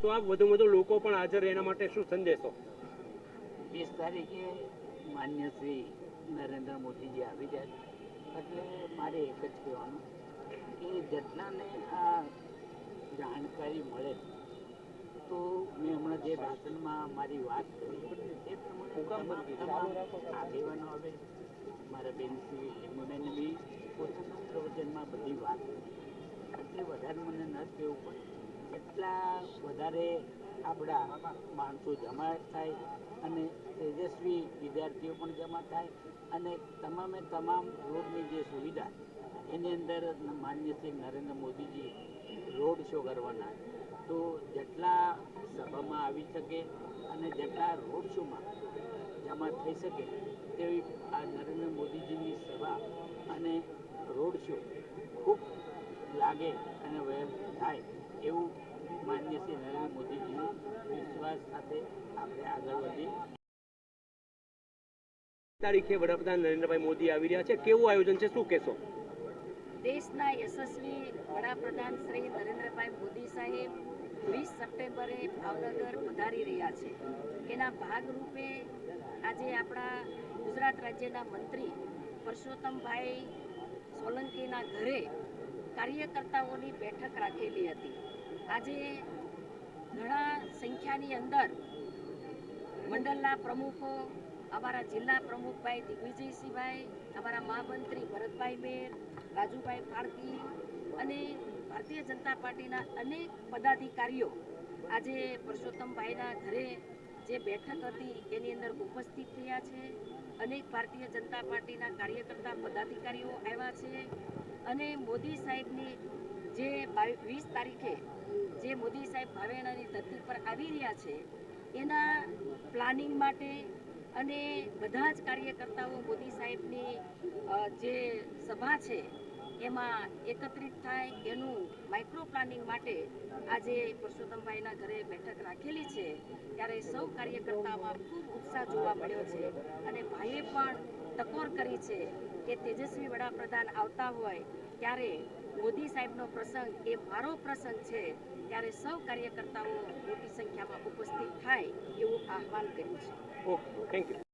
તો આ વધુ લોકો પણ હાજર રહે, એના માટે શું સંદેશો? 20 તારીખે માન્ય શ્રી નરેન્દ્ર મોદીજી આવી જાય એટલે મારે એક જ કહેવાનું કે જેટલાને આ જાણકારી મળે તો મેં હમણાં જે ભાષણમાં મારી વાત કરી એ પ્રમાણે તમામ આગેવાનો આવે, મારા બેન શ્રી હેમુબેન બી પોતાના પ્રવચનમાં બધી વાત કરી એટલે વધારે મને ન કહેવું પણ એટલા વધારે આપણા માણસો જમા થાય અને તેજસ્વી વિદ્યાર્થીઓ પણ જમા થાય અને તમામે તમામ રોડની જે સુવિધા એની અંદર માન્ય શ્રી નરેન્દ્ર મોદીજી રોડ શો કરવાના, તો જેટલા સભામાં આવી શકે અને જેટલા રોડ શોમાં જમા થઈ શકે તેવી આ નરેન્દ્ર મોદીજીની સભા અને રોડ શો ખૂબ લાગે અને વહેલ થાય એવું માન્ય શ્રી નરેન્દ્ર મોદીજીનો વિશ્વાસ સાથે આપણે આગળ વધીએ. તારીખે વડાપ્રધાન નરેન્દ્રભાઈ મોદી આવી રહ્યા છે, કેવું આયોજન છે, શું કહેશો? દેશના યશસ્વી વડાપ્રધાન શ્રી નરેન્દ્રભાઈ મોદી સાહેબ 20 સપ્ટેમ્બરે ભાવનગર પધારી રહ્યા છે. એના ભાગરૂપે આજે આપણા ગુજરાત રાજ્યના મંત્રી પરસોત્તમભાઈ સોલંકીના ઘરે કાર્યકર્તાઓની બેઠક રાખેલી હતી. આજે ઘણા સંખ્યાની અંદર મંડળના પ્રમુખો, અમારા જિલ્લા પ્રમુખભાઈ દિગ્વિજયસિંહભાઈ, અમારા મહામંત્રી ભરતભાઈ મેર, રાજુભાઈ ફાળકી અને ભારતીય જનતા પાર્ટીના અનેક પદાધિકારીઓ આજે પરસોત્તમભાઈના ઘરે જે બેઠક હતી એની અંદર ઉપસ્થિત થયા છે. અનેક ભારતીય જનતા પાર્ટીના કાર્યકર્તા પદાધિકારીઓ આવ્યા છે અને મોદી સાહેબની જે 20 તારીખે જે મોદી સાહેબ ભાવેણાની ધરતી પર આવી રહ્યા છે એના પ્લાનિંગ માટે અને બધા જ કાર્યકર્તાઓ મોદી સાહેબની જે સભા છે એમાં એકત્રિત થાય એનું માઇક્રો પ્લાનિંગ માટે આજે પરસોત્તમભાઈના ઘરે બેઠક રાખેલી છે. ત્યારે સૌ કાર્યકર્તાઓમાં ખૂબ ઉત્સાહ જોવા મળ્યો છે અને ભાઈએ પણ ટકોર કરી છે કે તેજસ્વી વડાપ્રધાન આવતા હોય ત્યારે મોદી સાહેબનો પ્રસંગ એ મારો પ્રસંગ છે, ત્યારે સૌ કાર્યકર્તાઓ મોટી સંખ્યામાં ઉપસ્થિત થાય એવું આહવાન કર્યું છે. Okay, thank you.